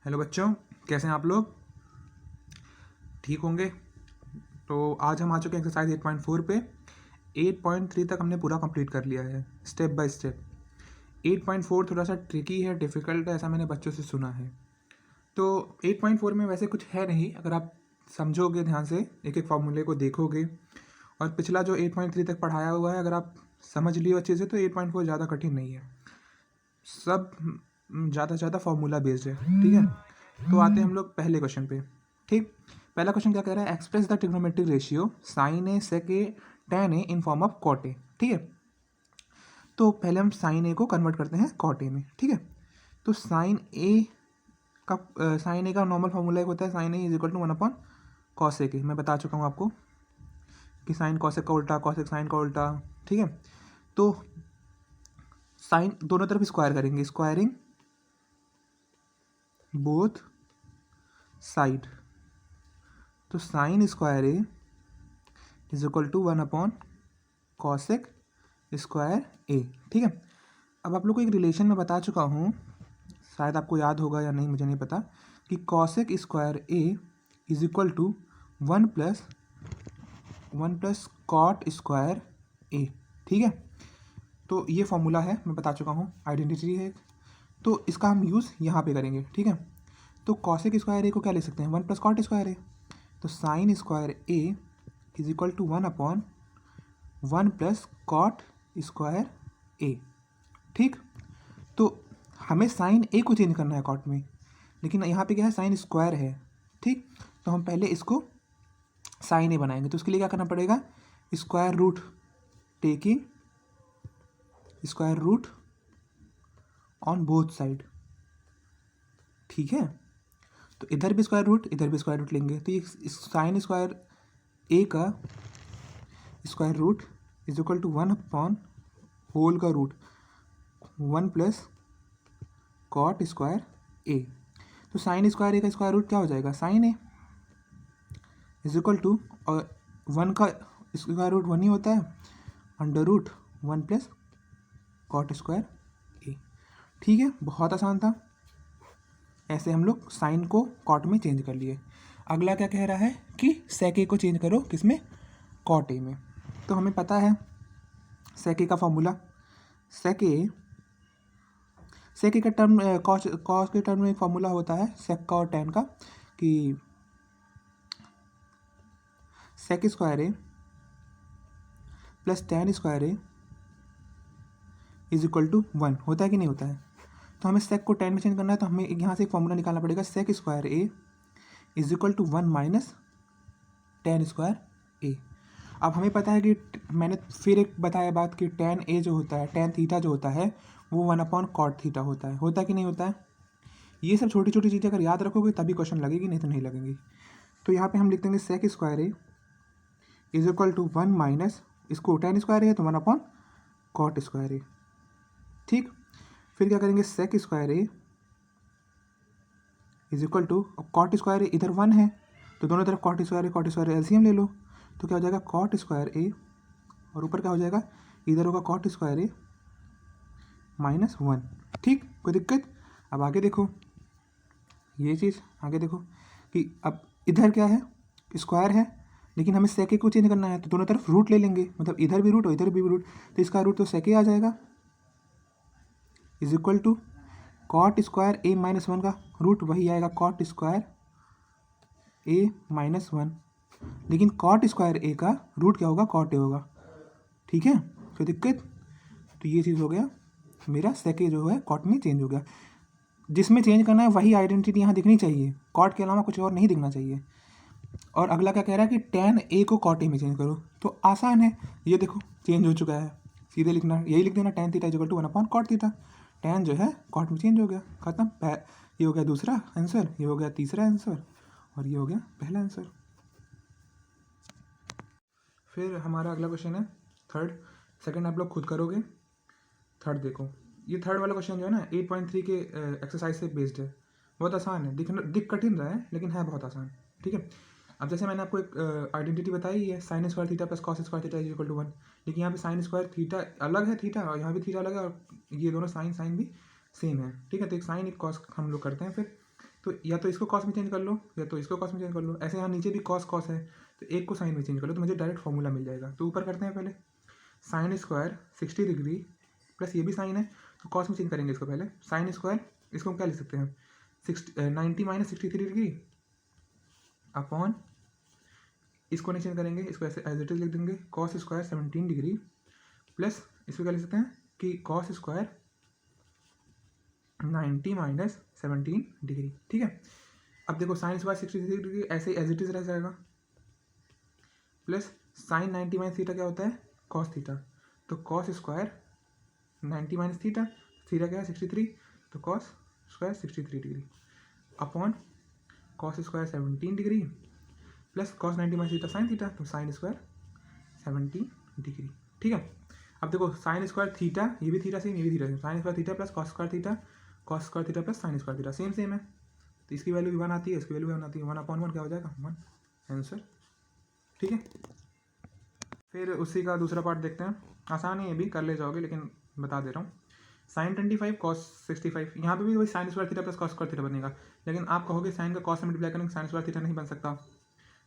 Hello बच्चों, कैसे हैं आप लोग? ठीक होंगे। तो आज हम आ चुके हैं एक्सरसाइज 8.4 पे। 8.3 तक हमने पूरा कंप्लीट कर लिया है स्टेप बाय स्टेप। 8.4 थोड़ा सा ट्रिकी है, डिफ़िकल्ट है, ऐसा मैंने बच्चों से सुना है। तो 8.4 में वैसे कुछ है नहीं, अगर आप समझोगे ध्यान से, एक एक फॉर्मूले को देखोगे और पिछला जो 8.3 तक पढ़ाया हुआ है अगर आप समझ लियो अच्छे से तो 8.4 ज़्यादा कठिन नहीं है। सब ज़्यादा से ज़्यादा फॉर्मूला बेस्ड है, ठीक है। तो आते हैं हम लोग पहले क्वेश्चन पे। ठीक, पहला क्वेश्चन क्या कह रहा है? Express the trigonometric ratio sine A sec A tan A in form of cot A. ठीक है, तो पहले हम साइन ए को कन्वर्ट करते हैं कॉट ए में। ठीक है, तो साइन ए का नॉर्मल फॉर्मूला एक होता है sine A is equal to 1 upon cosec A. मैं बता चुका हूँ आपको कि साइन कॉसेक का उल्टा, कॉसेक साइन का उल्टा। ठीक है, तो साइन दोनों तरफ स्क्वायर करेंगे, स्क्वायरिंग बोथ साइड। तो sine square A is equal to 1 upon cosec square A. ठीक है, अब आप लोग को एक रिलेशन में बता चुका हूँ, शायद आपको याद होगा या नहीं मुझे नहीं पता, कि cosec square A is equal to 1 plus cot square A. ठीक है, तो ये फॉर्मूला है, मैं बता चुका हूँ, आइडेंटिटी है। तो इसका हम यूज़ यहाँ पे करेंगे। ठीक है, तो कॉसेक स्क्वायर ए को क्या ले सकते हैं? 1 प्लस कॉट स्क्वायर ए। तो sine square A is equal to 1 plus cot square A. ठीक, तो हमें साइन ए को चेंज करना है कॉट में, लेकिन यहाँ पे क्या है, साइन स्क्वायर है। ठीक, तो हम पहले इसको साइन ए बनाएंगे, तो उसके लिए क्या करना पड़ेगा? Square root, taking square root on both side. ठीक है, तो इधर भी स्क्वायर रूट, इधर भी स्क्वायर रूट लेंगे, तो ये साइन स्क्वायर ए का square root is equal to 1 upon whole का root 1 plus cot square A. तो साइन स्क्वायर ए का स्क्वायर रूट क्या हो जाएगा? Sine A is equal to, और 1 का स्क्वायर रूट 1 ही होता है, under root 1 plus cot square A. ठीक है, बहुत आसान था। ऐसे हम लोग साइन को कॉट में चेंज कर लिए। अगला क्या कह रहा है कि सेक ए को चेंज करो, किसमें? कॉट ए में। तो हमें पता है सेक ए का फॉर्मूला, सेक ए का टर्म कॉस के टर्म में एक फॉर्मूला होता है सेक का और टेन का, कि sec square A plus tan square A is equal to 1 होता है कि नहीं होता है? तो हमें सेक को टेन में चेंज करना है, तो हमें यहाँ से एक फॉर्मूला निकालना पड़ेगा, sec square A is equal to 1 minus tan square A. अब हमें पता है कि मैंने फिर एक बताया बात कि टेन ए जो होता है, टेन थीटा जो होता है, वो 1 अपॉन कॉट थीटा होता है कि नहीं होता है? ये सब छोटी छोटी चीज़ें अगर याद रखोगे तभी क्वेश्चन लगेगी, नहीं तो नहीं लगेंगी। तो यहाँ पे हम लिख देंगे sec square A is equal to 1 minus, इसको टेन स्क्वायर है तो 1 अपॉन कॉट स्क्वायर ए। ठीक, फिर क्या करेंगे? Sec square A is equal to, अब कॉट स्क्वायर ए इधर 1 है तो दोनों तरफ कॉट स्क्वायर एलसीएम ले लो, तो क्या हो जाएगा? कॉट स्क्वायर ए, और ऊपर क्या हो जाएगा? इधर होगा कॉट स्क्वायर ए माइनस 1। ठीक, कोई दिक्कत? अब आगे देखो, ये चीज़ आगे देखो कि अब इधर क्या है? स्क्वायर है, लेकिन हमें सेके को चेंज करना है, तो दोनों तरफ रूट ले लेंगे, मतलब इधर भी रूट और इधर भी रूट, तो इसका रूट तो सेके आ जाएगा, is equal to cot square A minus 1 का रूट वही आएगा, कॉट स्क्वायर ए माइनस 1, लेकिन कॉट स्क्वायर ए का रूट क्या होगा? कॉट ए होगा। ठीक है, कोई दिक्कत? तो ये चीज़ हो गया, मेरा सेके जो है कॉट में चेंज हो गया। जिसमें चेंज करना है वही आइडेंटिटी यहाँ दिखनी चाहिए, कॉट के अलावा कुछ और नहीं दिखना चाहिए। और अगला क्या कह रहा है कि टेन ए को कॉट ए में चेंज करो, तो आसान है, ये देखो चेंज हो चुका है, सीधे लिखना, यही लिख देना, tan theta is equal to 1 upon cot theta. Tan जो है कॉट में चेंज हो गया, खत्म। ये हो गया दूसरा आंसर, ये हो गया तीसरा आंसर, और ये हो गया पहला आंसर। फिर हमारा अगला क्वेश्चन है थर्ड। सेकंड आप लोग खुद करोगे, थर्ड देखो। ये थर्ड वाला क्वेश्चन जो है ना 8.3 के एक्सरसाइज से बेस्ड है, बहुत आसान है, दिख कठिन रहा है लेकिन है बहुत आसान। ठीक है, अब जैसे मैंने आपको एक आइडेंटिटी बताई है, sine square theta plus cos square theta is equal to 1, लेकिन यहाँ पे साइन स्क्वायर थीटा अलग है थीटा, और यहाँ भी थीटा अलग है, और ये दोनों साइन भी सेम है। ठीक है, तो एक साइन एक कॉस हम लोग करते हैं। फिर तो या तो इसको कॉस में चेंज कर लो या तो इसको कॉस में चेंज कर लो। ऐसे यहाँ नीचे भी कॉस कॉस है, तो एक को साइन में चेंज कर लो तो मुझे डायरेक्ट फॉर्मूला मिल जाएगा। तो ऊपर करते हैं पहले, साइन स्क्वायर 60 डिग्री प्लस ये भी साइन है तो कॉस में चेंज करेंगे इसको पहले। साइन स्क्वायर इसको हम क्या लिख सकते हैं, 90 माइनस 63 डिग्री अपॉन, इसको नहीं चेंज करेंगे, इसको ऐसे एज इट इज लिख देंगे, कॉस स्क्वायर 17 डिग्री प्लस इसको क्या लिख सकते हैं कि कॉस स्क्वायर 90 माइनस 17 डिग्री। ठीक है, अब देखो साइन स्क्वायर 63 डिग्री ऐसे एज इट इज रह जाएगा, प्लस साइन 90 माइनस थीटा क्या होता है, कॉस थीटा, तो cos square 90 minus theta, theta क्या है 63, तो cos square 63 degree upon cos square 17 degree plus cos 90 minus theta sine theta, तो साइन स्क्वायर 70 डिग्री। ठीक है, अब देखो साइन स्क्वायर थीटा, ये भी थीटा सेम, ये भी theta same, sign square theta plus cos square theta, cos square theta plus sine square theta same same है, तो इसकी वैल्यू भी 1 आती है, इसकी वैल्यू भी 1 आती है, 1/1 क्या हो जाएगा 1 आंसर। ठीक है, फिर उसी का दूसरा पार्ट देखते हैं, आसान है ये भी, कर ले जाओगे लेकिन बता दे रहा हूँ। साइन 25 कॉस 65, यहाँ पे भी वही sign square theta plus cos square theta बनेगा, लेकिन आप कहोगे साइन का कॉस से मल्टीप्लाई करेंगे साइन स्क्वायर थीटा नहीं बन सकता,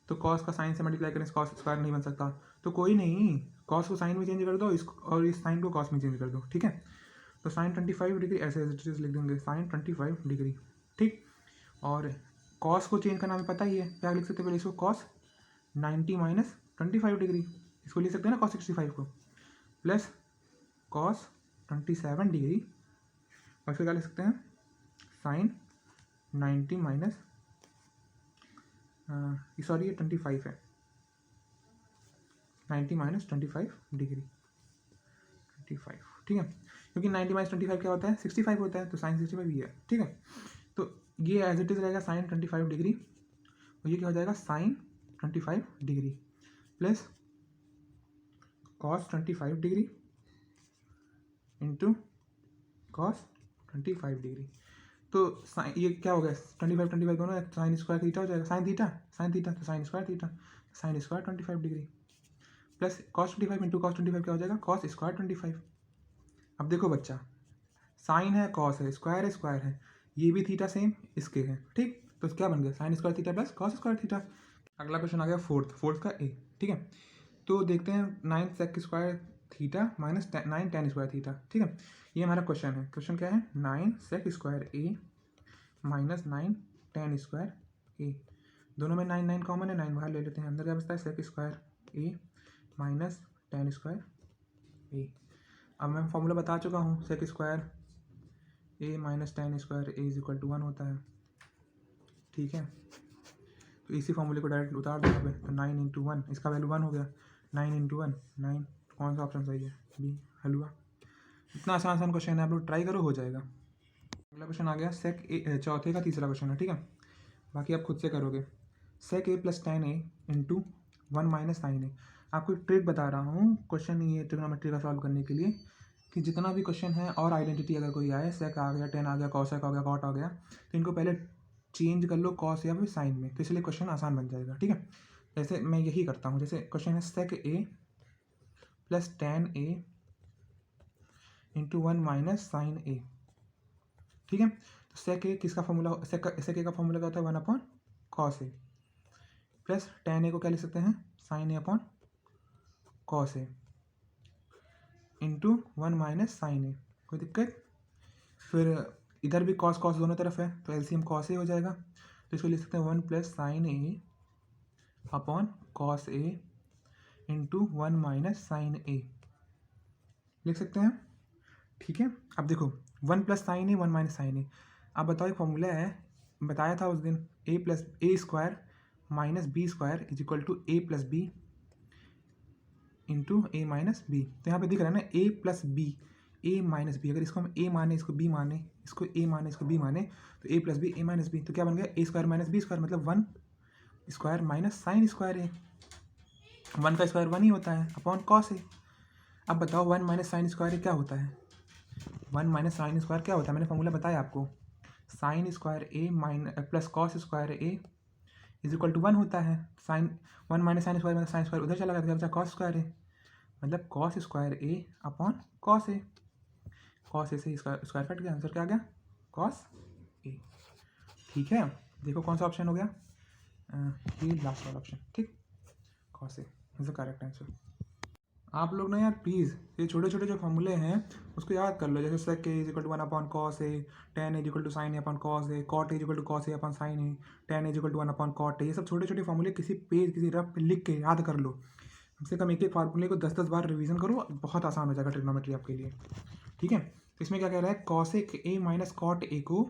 तो कॉस का साइन से मल्टीप्लाई करें कॉस स्क्वायर नहीं बन सकता, तो कोई नहीं, कॉस को साइन में चेंज कर दो और इस साइन को कॉस में चेंज कर दो। ठीक है, तो साइन 25 डिग्री ऐसे लिख देंगे, साइन 25 डिग्री। ठीक, और कॉस को चेंज करना हमें पता ही है, क्या लिख सकते हैं पहले इसको, कॉस 90 माइनस 25 डिग्री, इसको लिख सकते हैं ना कॉस 65 को, प्लस कॉस 27 डिग्री, और इसको क्या लिख सकते हैं, साइन 90 माइनस सॉरी ये 25 है, 90 माइनस 25 डिग्री 25। ठीक है, क्योंकि 90 माइनस 25 क्या होता है 65 होता है, तो साइन 65 ही है। ठीक है, तो ये एज इट इज रहेगा साइन 25 डिग्री, और ये क्या हो जाएगा sine 25 degree plus cos 25 degree into cos 25 degree, तो ये क्या हो गया 25 दोनों साइन स्क्वायर थीटा हो जाएगा, साइन थीटा तो sine square theta, sine square 25 degree plus cos 25 into cos 25 क्या हो जाएगा कॉस स्क्वायर 25। अब देखो बच्चा, साइन है कॉस है स्क्वायर है, ये भी थीटा सेम इसके है। ठीक, तो क्या बन गया sign square theta plus cos square theta. अगला क्वेश्चन आ गया फोर्थ का ए। ठीक है, तो देखते हैं 9 sec square theta minus 9 tan square theta. ठीक है, ये हमारा क्वेश्चन है। क्वेश्चन क्या है, 9 sec square A minus 9 tan square ए, दोनों में 9 कॉमन है, 9 बाहर ले लेते हैं, अंदर क्या बचता है sec square A minus tan square A. अब मैं फॉर्मूला बता चुका हूँ, sec square A minus tan square A is equal to 1 होता है। ठीक है, तो इसी फॉर्मूले को डायरेक्ट उतार दो यहाँ पे, तो 9 इंटू 1, इसका वैल्यू 1 हो गया, 9 इंटू 1 9, कौन सा ऑप्शन सही है, बी हलवा। इतना आसान क्वेश्चन है, आप लोग ट्राई करो हो जाएगा। अगला क्वेश्चन आ गया चौथे का तीसरा क्वेश्चन है। ठीक है, बाकी आप खुद से करोगे। सेक ए प्लस टेन ए इंटू 1 माइनस साइन ए। आपको एक ट्रिक बता रहा हूँ क्वेश्चन ये ट्रिग्नोमेट्री का सॉल्व करने के लिए, कि जितना भी क्वेश्चन है और आइडेंटिटी अगर कोई आए, सेक आ गया, टेन आ गया, कॉसेक आ गया, कॉट आ गया, तो इनको पहले चेंज कर लो कॉस या फिर साइन में, तो इसलिए क्वेश्चन आसान बन जाएगा। ठीक है, जैसे मैं यही करता हूँ, जैसे क्वेश्चन है सेक ए प्लस टेन ए इंटू 1 माइनस साइन ए। ठीक है, तो सेक ए किसका फॉर्मूला, सेक ए का फॉर्मूला क्या होता है 1 अपॉन कॉस ए, प्लस टेन ए को क्या लिख सकते हैं sign A upon cos A into 1 minus sine ए। कोई दिक्कत, फिर इधर भी कॉस कॉस दोनों तरफ है, तो एलसीएम कॉस ए हो जाएगा, तो इसको लिख सकते हैं 1 plus sine A upon cos A into 1 minus sine A लिख सकते हैं। ठीक है, अब देखो 1 plus sine A 1 minus sine A. अब बताओ एक फॉर्मूला है, बताया था उस दिन, A plus A square minus B square is equal to A plus B into A minus B. तो यहाँ पे दिख रहा है ना A plus B, A minus B, अगर इसको हम ए माने, इसको बी माने, इसको ए माने, इसको बी माने, तो ए plus B A minus B, तो क्या बन गया ए स्क्वायर माइनस बी स्क्वायर, मतलब 1 स्क्वायर माइनस साइन स्क्वायर ए, 1 का स्क्वायर 1 ही होता है अपॉन कॉस ए। अब बताओ 1 माइनस साइन स्क्वायर ए क्या होता है, 1 माइनस साइन स्क्वायर क्या होता है, मैंने फॉर्मूला बताया आपको, sine square A plus cos square A is equal to 1 होता है। साइन 1 माइनस साइन स्क्वायर मतलब साइन स्क्वायर उधर चला गया, बचा कॉस स्क्वायर ए, मतलब cos square A upon cos A, cos A से स्क्वायर कट गया, आंसर क्या आ गया कॉस ए। ठीक है, देखो कौन सा ऑप्शन हो गया, ये लास्ट वाला ऑप्शन, ठीक, cos A is the correct answer. आप लोग ना यार प्लीज़ ये छोटे छोटे जो फॉर्मूले हैं उसको याद कर लो, जैसे sec A is equal to 1/cos A, tan is equal to sin A upon cos A, cot is equal to cos A upon sin A, tan is equal to 1/cot A, ये सब छोटे छोटे फॉर्मूले किसी page किसी rough पे लिख के याद कर लो। कम से कम एक एक फार्मूले को 10-10 बार रिवीजन करो, बहुत आसान हो जाएगा ट्रिग्नोमेट्री आपके लिए। ठीक है, तो इसमें क्या कह रहा है, cosec a minus cot A को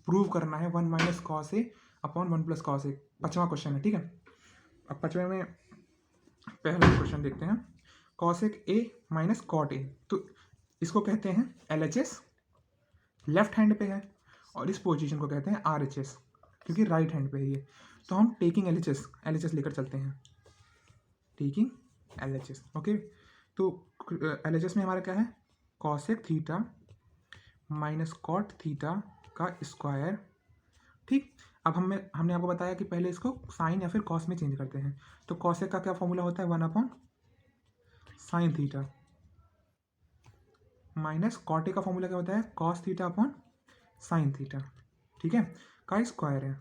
प्रूव करना है 1 minus cos A upon 1 plus cos A. 5वां क्वेश्चन है, ठीक है। अब 5वें में पहला क्वेश्चन देखते हैं, cosec a minus cot A, तो इसको कहते हैं LHS, लेफ्ट हैंड पे है, और इस पोजीशन को कहते हैं RHS क्योंकि राइट हैंड पे है ये। तो हम टेकिंग LHS लेकर चलते हैं, टेकिंग LHS, ओके। तो LHS में हमारा क्या है, cosec theta minus cot theta का स्क्वायर, ठीक। अब हमने आपको बताया कि पहले इसको साइन या फिर कॉस में चेंज करते हैं, तो cosec का क्या फॉर्मूला होता है, 1/sin थीटा, माइनस कॉट ए का फॉर्मूला क्या होता है, cos theta upon sin theta, ठीक है, का स्क्वायर है।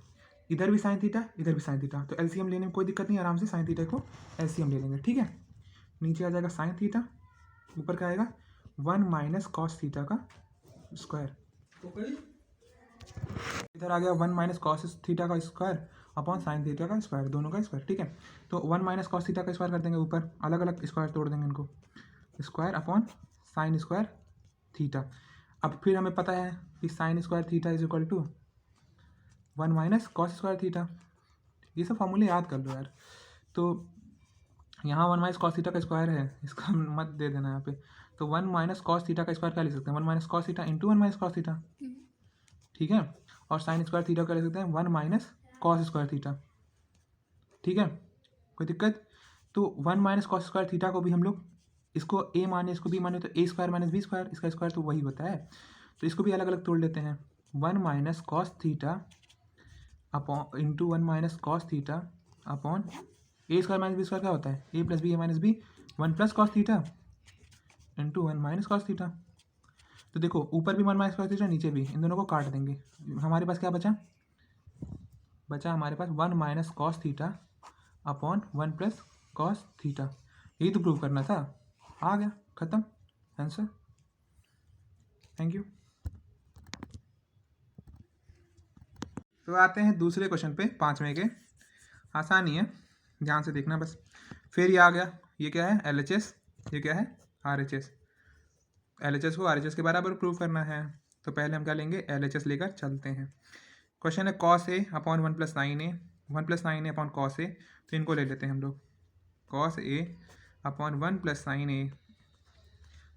इधर भी sin थीटा, इधर भी sin थीटा, तो LCM लेने में कोई दिक्कत नहीं, आराम से sin थीटा को LCM ले लेंगे, ठीक है। नीचे आ जाएगा sin थीटा, ऊपर क्या आएगा 1 माइनस कॉस थीटा का स्क्वायर, इधर आ गया 1 माइनस कॉस थीटा का स्क्वायर अपॉन साइन थीटा का स्क्वायर, दोनों का स्क्वायर, ठीक है। तो 1 माइनस कॉस थीटा का स्क्वायर कर देंगे, ऊपर अलग अलग स्क्वायर तोड़ देंगे इनको, square upon sine square theta. अब फिर हमें पता है कि sine square theta is equal to 1 minus cos square theta, ये सब फॉर्मूले याद कर लो यार। तो यहाँ 1 माइनस कॉस थीटा का स्क्वायर है, इसका मत दे देना यहाँ पे, तो 1 माइनस कॉस थीटा का स्क्वायर क्या लिख सकते हैं, 1 minus cos theta into 1 minus cos theta, ठीक है। और साइन स्क्वायर थीटा क्या लिख सकते हैं, 1 माइनस कॉस स्क्वायर थीटा, ठीक है, कोई दिक्कत। तो 1 माइनस कॉस स्क्वायर थीटा को भी हम लोग, इसको a माने इसको b माने, तो a square minus B square, इसका स्क्वायर तो वही होता है, तो इसको भी अलग अलग तोड़ लेते हैं, 1 minus cos theta upon into 1 minus cos theta upon a square minus B square क्या होता है, a plus B, a minus B, 1 plus cos theta into 1 minus cos theta. तो देखो ऊपर भी 1 माइनस कॉस थीटा, नीचे भी, इन दोनों को काट देंगे, हमारे पास क्या बचा हमारे पास 1 minus cos theta upon 1 plus cos theta, यही तो प्रूव करना था, आ गया, खत्म आंसर, थैंक यू। तो आते हैं दूसरे क्वेश्चन पे, 5वें के, आसानी है, ध्यान से देखना बस। फिर ये आ गया, ये क्या है LHS, ये क्या है RHS, LHS को RHS के बराबर प्रूव करना है, तो पहले हम क्या लेंगे, LHS लेकर चलते हैं। क्वेश्चन है cos a upon 1 plus sine A, 1 plus sine A upon cos A, तो इनको ले लेते हैं हम लोग, cos a upon 1 plus sine A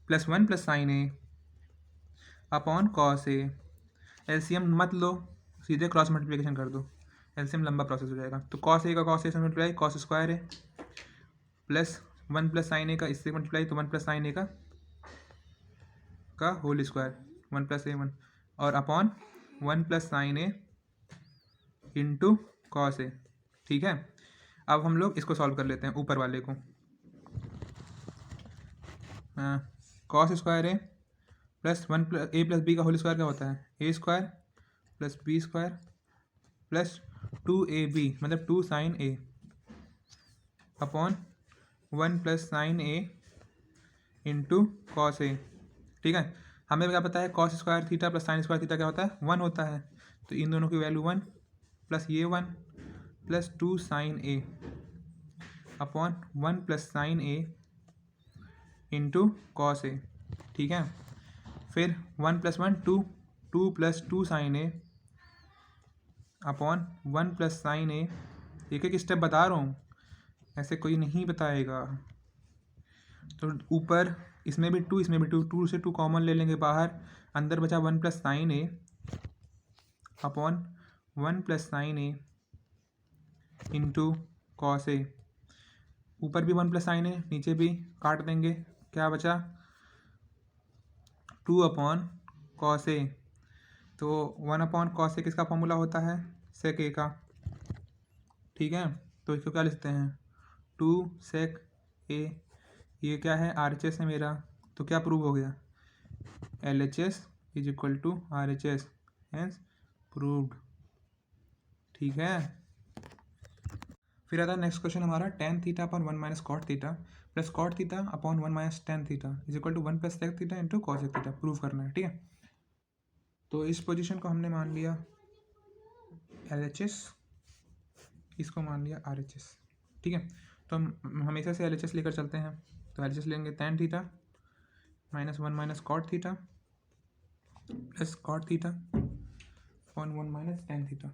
plus 1 plus sine A upon cos A. LCM मत लो, सीधे क्रॉस मल्टीप्लिकेशन कर दो, LCM लंबा प्रोसेस हो जाएगा। तो cos a का cos a से मल्टीप्लाई, कॉस स्क्वायर है, प्लस 1 प्लस साइन ए का इससे मल्टीप्लाई, तो 1 प्लस साइन ए का होल स्क्वायर, 1 प्लस a 1, और upon 1 plus sine A into cos A, ठीक है। अब हम लोग इसको सॉल्व कर लेते हैं, ऊपर वाले को, cos square A plus 1 plus a plus B का होल स्क्वायर क्या होता है, a square plus B square plus 2ab मतलब 2 sine A upon 1 plus sine A into cos A, ठीक है। हमें क्या पता है, cos square theta plus sine square theta क्या होता है, 1 होता है, तो इन दोनों की वैल्यू 1 प्लस ये 1 plus 2 sine A upon 1 plus sine A into cos A, ठीक है। फिर 1 plus 1 2, 2 plus 2 sine A upon 1 plus sine ए, एक एक स्टेप बता रहा हूँ, ऐसे कोई नहीं बताएगा। तो ऊपर इसमें भी 2, इसमें भी 2, 2 से 2 कॉमन ले लेंगे बाहर, अंदर बचा 1 plus sine A upon 1 plus sine A into cos ए, ऊपर भी 1 प्लस साइन ए, नीचे भी काट देंगे, क्या बचा 2 अपॉन कॉस ए। तो 1 अपॉन कॉस ए किसका फॉर्मूला होता है, सेक ए का, ठीक है। तो इसको क्या लिखते हैं, 2 सेक ए, ये क्या है RHS है मेरा, तो क्या प्रूव हो गया, LHS is equal to RHS, hence proved. ठीक है। फिर आता है नेक्स्ट क्वेश्चन हमारा, tan theta upon 1 minus cot theta plus cot theta upon 1 minus tan theta is equal to 1 plus sec theta into cosec theta prove करना है। ठीक है, तो इस पोजीशन को हमने मान लिया LHS, इसको मान लिया RHS। ठीक है, तो हम हमेशा से LHS लेकर चलते हैं, तो LHS लेंगे tan theta minus 1 minus cot theta plus cot theta upon 1 minus tan theta.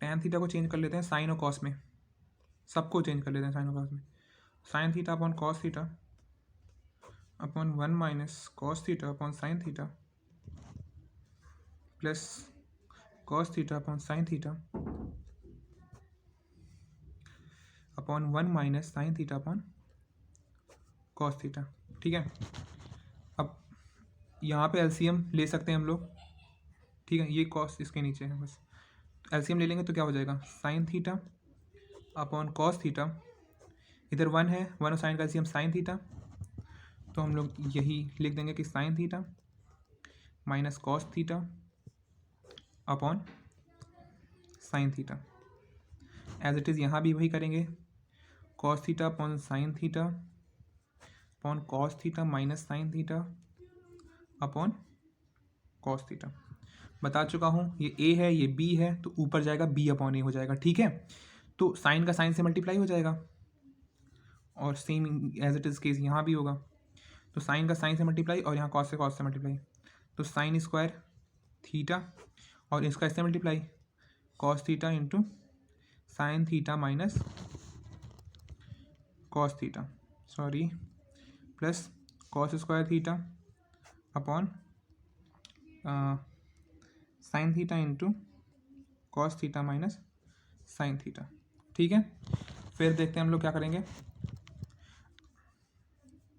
Tan theta को चेंज कर लेते हैं साइन और कॉस में, सबको चेंज कर लेते हैं साइन और कॉस में। Sign theta upon cos theta upon 1 minus cos theta upon sine theta plus cos theta upon sine theta upon 1 minus sine theta upon cos theta. ठीक है, अब यहाँ पे LCM ले सकते हैं हम लोग। ठीक है, ये कॉस इसके नीचे है, बस LCM ले लेंगे तो क्या हो जाएगा, sign theta upon cos theta, इधर 1 है, 1 और साइन का LCM साइन थीटा, तो हम लोग यही लिख देंगे कि sine theta minus cos theta upon sine theta. As it is यहाँ भी वही करेंगे, cos theta upon sine theta upon cos theta minus sine theta upon cos theta. बता चुका हूँ, ये A है, ये B है, तो ऊपर जाएगा B अपॉन A हो जाएगा। ठीक है, तो साइन का साइन से मल्टीप्लाई हो जाएगा और same as it is case यहाँ भी होगा, तो साइन का साइन से मल्टीप्लाई और यहाँ कॉस से मल्टीप्लाई, तो साइन स्क्वायर थीटा और इसका इससे multiply cos theta into sine theta minus cos theta, sorry plus cos square theta upon sine theta into cos theta minus sine theta. ठीक है, फिर देखते हैं हम लोग क्या करेंगे,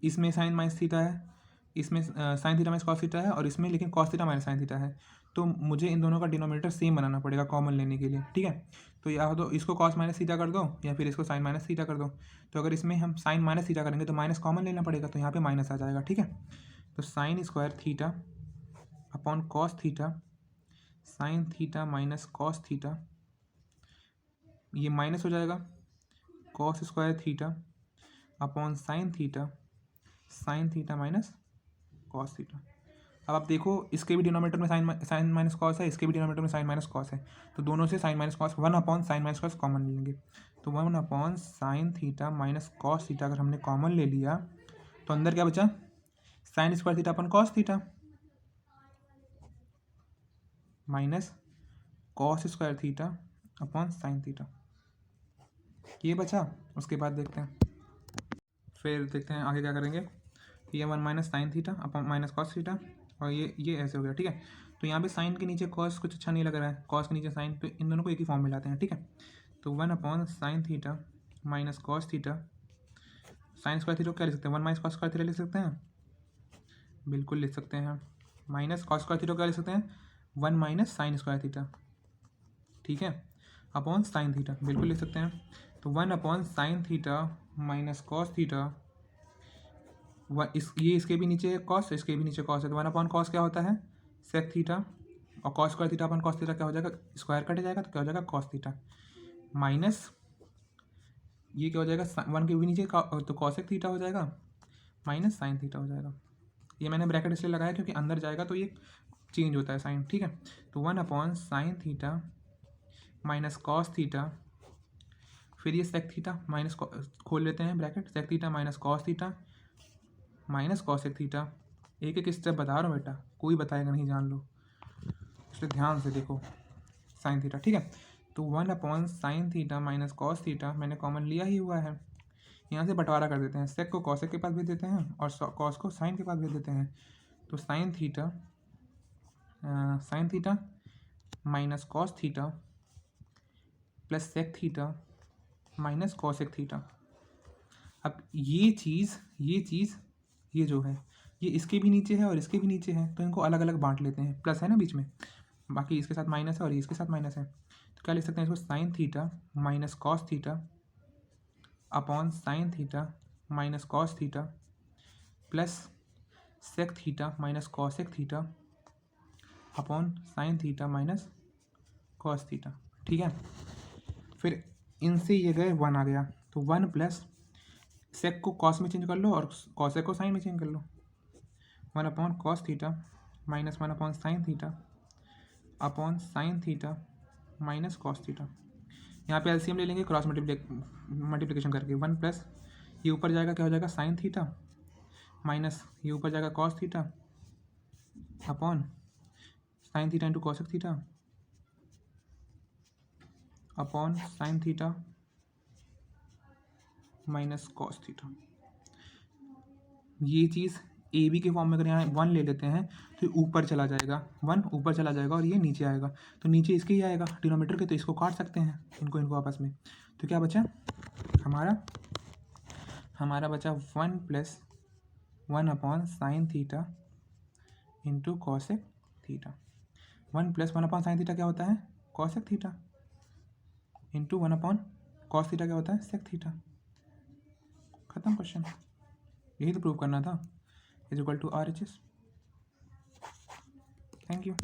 इसमें साइन माइनस थीटा है, इसमें sign theta minus cos theta है और इसमें लेकिन cos theta minus sine theta है, तो मुझे इन दोनों का डिनोमिनेटर सेम बनाना पड़ेगा कॉमन लेने के लिए। ठीक है, तो या तो इसको कॉस माइनस थीटा कर दो या फिर इसको साइन माइनस थीटा कर दो, तो अगर इसमें हम साइन माइनस थीटा करेंगे तो माइनस कॉमन लेना पड़ेगा, तो यहाँ पे माइनस आ जाएगा। ठीक है, तो sine square theta upon cos theta sine theta minus cos theta, ये माइनस हो जाएगा cos square theta upon sine theta minus cos theta. अब आप देखो, इसके भी डिनोमिनेटर में साइन माइनस कॉस है, इसके भी डिनोमिनेटर में साइन माइनस कॉस है, तो दोनों से sine minus cos 1 upon sine minus cos common ले लेंगे, तो 1 upon sine theta minus cos theta अगर हमने कॉमन ले लिया तो अंदर क्या बचा, sine square theta upon cos theta minus cos square theta upon sine theta, ये बचा। उसके बाद देखते हैं, फिर देखते हैं आगे क्या करेंगे, ये 1 minus sine theta upon minus cos theta और ये ऐसे हो गया। ठीक है, तो यहाँ पे साइन के नीचे कॉस कुछ अच्छा नहीं लग रहा है, कॉस के नीचे साइन, तो इन दोनों को एक ही फॉर्म में लाते हैं। ठीक है, तो 1 upon sine theta minus cos theta, sign square theta क्या लिख सकते हैं, 1 माइनस कॉस स्क्वायर थीटा लिख सकते हैं, बिल्कुल लिख सकते हैं, माइनस कॉस स्क्वायर थीटा क्या लिख सकते हैं, 1 माइनस साइन स्क्वायर थीटा। ठीक है, अपॉन साइन थीटा बिल्कुल लिख सकते हैं, तो 1 upon sine theta minus cos theta, ये इसके भी नीचे कॉस, इसके भी नीचे कॉस है, तो 1 अपॉन कॉस क्या होता है, सेक थीटा, और cos square theta upon cos theta क्या हो जाएगा, स्क्वायर कट जाएगा तो क्या हो जाएगा कॉस थीटा, माइनस ये क्या हो जाएगा 1 के भी नीचे तो कॉसेक थीटा हो जाएगा माइनस साइन थीटा हो जाएगा। ये मैंने ब्रैकेट इसलिए लगाया क्योंकि अंदर जाएगा तो ये चेंज होता है साइन। ठीक है, तो 1 upon sine theta minus cos theta, फिर ये सेक थीटा माइनस खोल लेते हैं bracket, sec theta minus cos theta minus cosec theta, एक एक स्टेप बता रहा हूँ बेटा, कोई बताएगा नहीं, जान लो, इसलिए ध्यान से देखो, साइन थीटा। ठीक है, तो 1 upon sine theta minus cos theta मैंने कॉमन लिया ही हुआ है, यहाँ से बंटवारा कर देते हैं, सेक को कॉसेक के पास भेज देते हैं और कॉस को साइन के पास भेज देते हैं, तो sine theta minus cos theta plus sec theta minus cosec theta. अब ये चीज़ ये जो है ये इसके भी नीचे है और इसके भी नीचे है, तो इनको अलग अलग बांट लेते हैं, प्लस है ना बीच में, बाकी इसके साथ माइनस है और इसके साथ माइनस है, तो क्या लिख सकते हैं इसको, sine theta minus cos theta upon sine theta minus cos theta plus sec theta minus cosec theta upon sine theta minus cos theta, ठीक है। फिर इनसे ये गए 1 आ गया, तो 1 प्लस सेक को कॉस में चेंज कर लो और कॉसेक को साइन में चेंज कर लो। 1 upon cos theta minus 1 upon sine theta upon sine theta minus cos theta. यहाँ पे एलसीएम ले लेंगे क्रॉस मल्टीप्लिकेशन करके। 1 प्लस ये ऊपर जाएगा, क्या हो जाएगा, साइन थीटा माइनस ये ऊपर जाएगा cos theta upon sine theta into cosec theta upon sine theta minus cos theta. ये चीज़ ए बी के फॉर्म में अगर यहाँ 1 ले लेते हैं तो ऊपर चला जाएगा, 1 ऊपर चला जाएगा और ये नीचे आएगा, तो नीचे इसके ही आएगा डिनोमीटर के, तो इसको काट सकते हैं इनको आपस में। तो क्या बचा हमारा बचा 1 plus 1 upon sine theta into cosec theta. 1 plus 1 upon sine theta क्या होता है, cosec theta, into 1 upon cos theta क्या होता है, सेक थीटा। खत्म क्वेश्चन, यही तो प्रूव करना था। Is equal to RHS। Thank you.